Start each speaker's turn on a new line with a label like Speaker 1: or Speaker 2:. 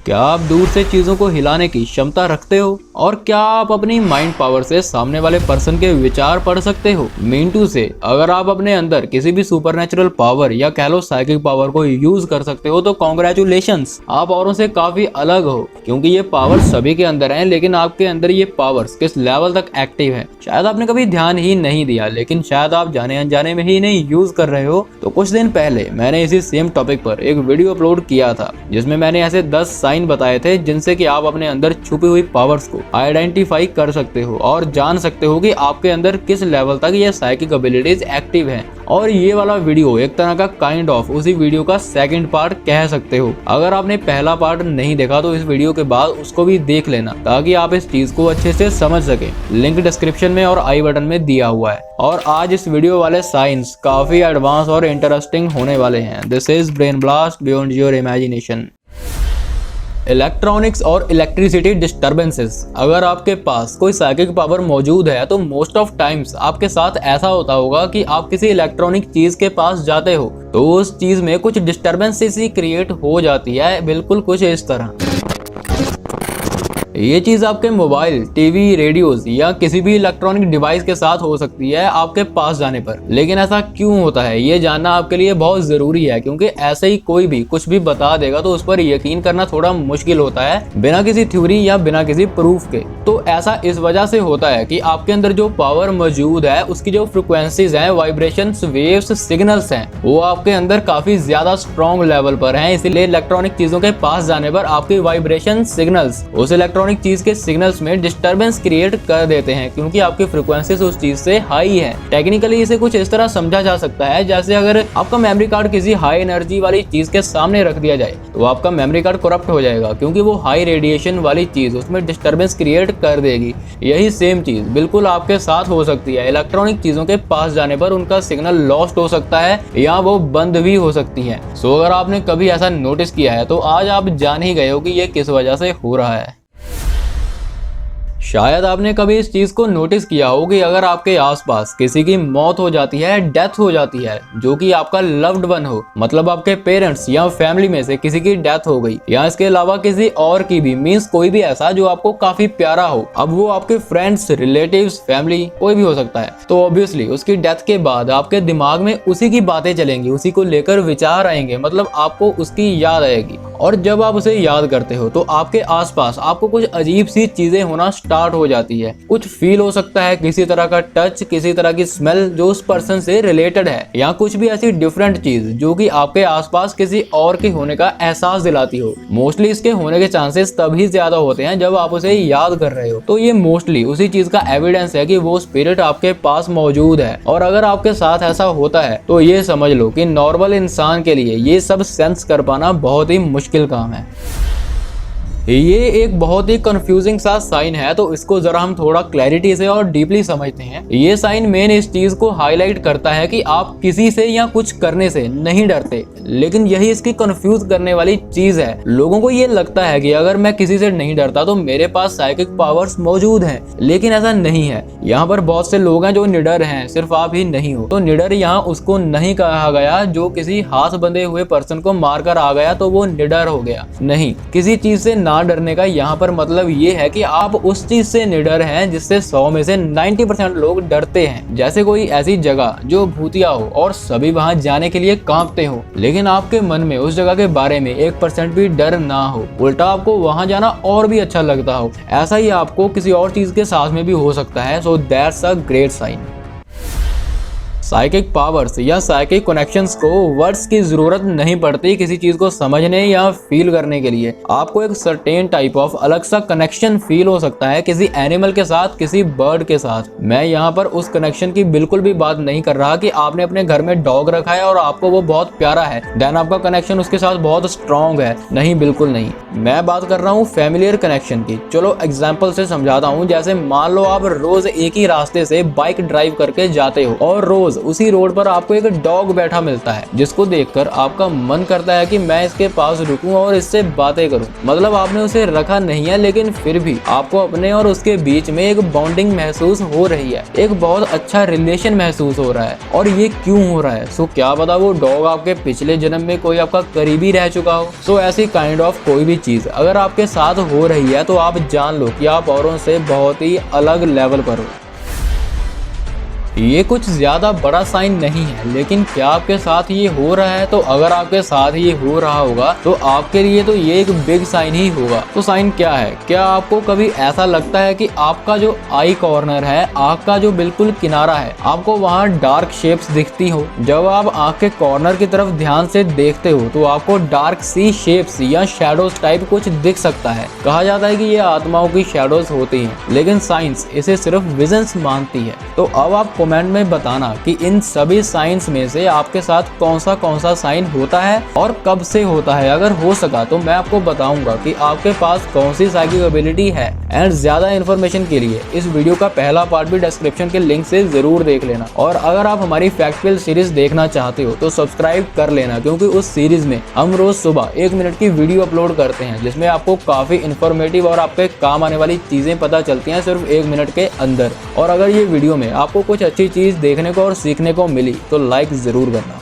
Speaker 1: क्या आप दूर से चीजों को हिलाने की क्षमता रखते हो? और क्या आप अपनी माइंड पावर से सामने वाले पर्सन के विचार पढ़ सकते हो? मीन से अगर आप अपने अंदर किसी भी सुपरनेचुरल पावर या कह लो साइकिक पावर को यूज कर सकते हो तो कॉन्ग्रेचुलेशंस, आप औरों से काफी अलग हो, क्योंकि ये पावर सभी के अंदर है। लेकिन आपके अंदर ये पावर्स किस लेवल तक एक्टिव है शायद आपने कभी ध्यान ही नहीं दिया, लेकिन शायद आप जाने अनजाने में ही नहीं यूज कर रहे हो। तो कुछ दिन पहले मैंने इसी सेम टॉपिक पर एक वीडियो अपलोड किया था जिसमें मैंने ऐसे 10 साइन बताए थे जिनसे कि आप अपने अंदर छुपी हुई पावर्स को आइडेंटिफाई कर सकते हो और जान सकते हो कि आपके अंदर किस लेवल तक ये साइकिक एबिलिटीज एक्टिव हैं। और ये वाला वीडियो एक तरह का काइंड ऑफ उसी वीडियो का सेकंड पार्ट कह सकते हो। अगर आपने पहला पार्ट नहीं देखा तो इस वीडियो के बाद उसको भी देख लेना ताकि आप इस चीज को अच्छे से समझ सके। लिंक डिस्क्रिप्शन में और आई बटन में दिया हुआ है। और आज इस वीडियो वाले साइंस काफी एडवांस और इंटरेस्टिंग होने वाले हैं। This is brain blast beyond your imagination. Electronics और इलेक्ट्रिसिटी डिस्टर्बेंसेस। अगर आपके पास कोई साइकिक पावर मौजूद है तो मोस्ट ऑफ टाइम्स आपके साथ ऐसा होता होगा कि आप किसी इलेक्ट्रॉनिक चीज के पास जाते हो तो उस चीज में कुछ डिस्टर्बेंसेस ही क्रिएट हो जाती है, बिल्कुल कुछ इस तरह। ये चीज आपके मोबाइल, टीवी, रेडियोस या किसी भी इलेक्ट्रॉनिक डिवाइस के साथ हो सकती है आपके पास जाने पर। लेकिन ऐसा क्यों होता है ये जानना आपके लिए बहुत जरूरी है, क्योंकि ऐसे ही कोई भी कुछ भी बता देगा तो उस पर यकीन करना थोड़ा मुश्किल होता है बिना किसी थ्योरी या बिना किसी प्रूफ के। तो ऐसा इस वजह से होता है कि आपके अंदर जो पावर मौजूद है उसकी जो फ्रिक्वेंसीज हैं, वाइब्रेशंस, वेव्स, सिग्नल्स हैं, वो आपके अंदर काफी ज्यादा स्ट्रॉन्ग लेवल पर हैं। इसीलिए इलेक्ट्रॉनिक चीजों के पास जाने पर आपकी वाइब्रेशन सिग्नल्स उस इलेक्ट्रॉनिक चीज के सिग्नल्स में डिस्टरबेंस क्रिएट कर देते हैं, क्योंकि आपकी फ्रीक्वेंसी उस चीज से हाई है। टेक्निकली इसे कुछ इस तरह समझा जा सकता है जैसे अगर आपका मेमोरी कार्ड किसी हाई एनर्जी वाली चीज के सामने रख दिया जाए तो आपका मेमोरी कार्ड करप्ट हो जाएगा, क्योंकि वो हाई रेडिएशन वाली चीज उसमें डिस्टरबेंस क्रिएट कर देगी। यही सेम चीज बिल्कुल आपके साथ हो सकती है। इलेक्ट्रॉनिक चीजों के पास जाने पर उनका सिग्नल लॉस्ट हो सकता है या वो बंद भी हो सकती है। सो अगर आपने कभी ऐसा नोटिस किया है तो आज आप जान ही गए हो कि ये किस वजह से हो रहा है। शायद आपने कभी इस चीज को नोटिस किया हो कि अगर आपके आसपास किसी की मौत हो जाती है, डेथ हो जाती है, जो कि आपका लव्ड वन हो, मतलब आपके पेरेंट्स या फैमिली में से किसी की डेथ हो गई या इसके अलावा किसी और की भी, मींस कोई भी ऐसा जो आपको काफी प्यारा हो, अब वो आपके फ्रेंड्स, रिलेटिव्स, फैमिली कोई भी हो सकता है, तो ऑब्वियसली उसकी डेथ के बाद आपके दिमाग में उसी की बातें चलेंगी, उसी को लेकर विचार आएंगे, मतलब आपको उसकी याद आएगी। और जब आप उसे याद करते हो तो आपके आसपास आपको कुछ अजीब सी चीजें होना स्टार्ट हो जाती है। कुछ फील हो सकता है, किसी तरह का टच, किसी तरह की स्मेल जो उस पर्सन से रिलेटेड है, या कुछ भी ऐसी डिफरेंट चीज जो कि आपके आसपास किसी और के होने का एहसास दिलाती हो। मोस्टली इसके होने के चांसेस तभी ज्यादा होते हैं जब आप उसे याद कर रहे हो। तो ये मोस्टली उसी चीज का एविडेंस है कि वो स्पिरिट आपके पास मौजूद है। और अगर आपके साथ ऐसा होता है तो ये समझ लो कि नॉर्मल इंसान के लिए ये सब सेंस कर पाना बहुत ही मुश्किल काम है। ये एक बहुत ही कंफ्यूजिंग सा साइन है, तो इसको जरा हम थोड़ा क्लैरिटी से और डीपली समझते हैं। ये साइन मेन इस चीज को हाईलाइट करता है कि आप किसी से या कुछ करने से नहीं डरते, लेकिन यही इसकी कंफ्यूज करने वाली चीज है। लोगों को ये लगता है कि अगर मैं किसी से नहीं डरता तो मेरे पास साइकिक पावर्स मौजूद हैं, लेकिन ऐसा नहीं है। यहाँ पर बहुत से लोग हैं जो निडर हैं, सिर्फ आप ही नहीं हो। तो निडर यहाँ उसको नहीं कहा गया जो किसी हाथ बंधे हुए पर्सन को मारकर आ गया तो वो निडर हो गया, नहीं। किसी चीज से ना डरने का यहाँ पर मतलब ये है कि आप उस चीज से निडर हैं जिससे 100 में से 90% लोग डरते हैं। जैसे कोई ऐसी जगह जो भूतिया हो और सभी वहां जाने के लिए कांपते हो, लेकिन आपके मन में उस जगह के बारे में 1% भी डर ना हो, उल्टा आपको वहां जाना और भी अच्छा लगता हो। ऐसा ही आपको किसी और चीज के साथ में भी हो सकता है। So that's a great sign. Psychic powers या साइकिक कनेक्शंस को वर्ड्स की जरूरत नहीं पड़ती किसी चीज को समझने या फील करने के लिए। आपको एक सर्टेन टाइप ऑफ अलग सा कनेक्शन फील हो सकता है किसी एनिमल के साथ, किसी बर्ड के साथ। मैं यहाँ पर उस कनेक्शन की बिल्कुल भी बात नहीं कर रहा कि आपने अपने घर में डॉग रखा है और आपको वो बहुत प्यारा है, देन आपका कनेक्शन उसके साथ बहुत स्ट्रॉन्ग है। नहीं, बिल्कुल नहीं। मैं बात कर रहा हूँ फैमिलियर कनेक्शन की। चलो एग्जाम्पल से समझाता हूँ। जैसे मान लो आप रोज एक ही रास्ते से बाइक ड्राइव करके जाते हो और रोज सपोज उसी रोड पर आपको एक डॉग बैठा मिलता है जिसको देखकर आपका मन करता है कि मैं इसके पास रुकूं और इससे बातें करूं। मतलब आपने उसे रखा नहीं है लेकिन फिर भी आपको अपने और उसके बीच में एक बॉन्डिंग महसूस हो रही है, एक बहुत अच्छा रिलेशन महसूस हो रहा है। और ये क्यों हो रहा है? सो क्या पता वो डॉग आपके पिछले जन्म में कोई आपका करीबी रह चुका हो। सो ऐसी काइंड ऑफ कोई भी चीज अगर आपके साथ हो रही है तो आप जान लो कि आप औरों से बहुत ही अलग लेवल पर हो। ये कुछ ज्यादा बड़ा साइन नहीं है, लेकिन क्या आपके साथ ये हो रहा है? तो अगर आपके साथ ये हो रहा होगा तो आपके लिए तो ये एक बिग साइन ही होगा। तो साइन क्या है? क्या आपको कभी ऐसा लगता है कि आपका जो आई कॉर्नर है, आंख का जो बिल्कुल किनारा है, आपको वहाँ डार्क शेप्स दिखती हो? जब आप आंख के कॉर्नर की तरफ ध्यान से देखते हो तो आपको डार्क सी शेप्स या शैडोज टाइप कुछ दिख सकता है। कहा जाता है कि ये आत्माओं की शैडोज होती हैं, लेकिन साइंस इसे सिर्फ विजन्स मानती है। तो अब आप कमेंट में बताना कि इन सभी साइंस में से आपके साथ कौन सा साइन होता है और कब से होता है। अगर हो सका तो मैं आपको बताऊंगा कि आपके पास कौन सी साइकिक एबिलिटी है। एंड ज्यादा इन्फॉर्मेशन के लिए इस वीडियो का पहला पार्ट भी डिस्क्रिप्शन के लिंक से जरूर देख लेना। और अगर आप हमारी फैक्टफुल सीरीज देखना चाहते हो तो सब्सक्राइब कर लेना, क्योंकि उस सीरीज में हम रोज सुबह 1 मिनट की वीडियो अपलोड करते हैं जिसमें आपको काफी इन्फॉर्मेटिव और आपके काम आने वाली चीजें पता चलती हैं सिर्फ 1 मिनट के अंदर। और अगर ये वीडियो में आपको कुछ अच्छी चीज देखने को और सीखने को मिली तो लाइक जरूर करना।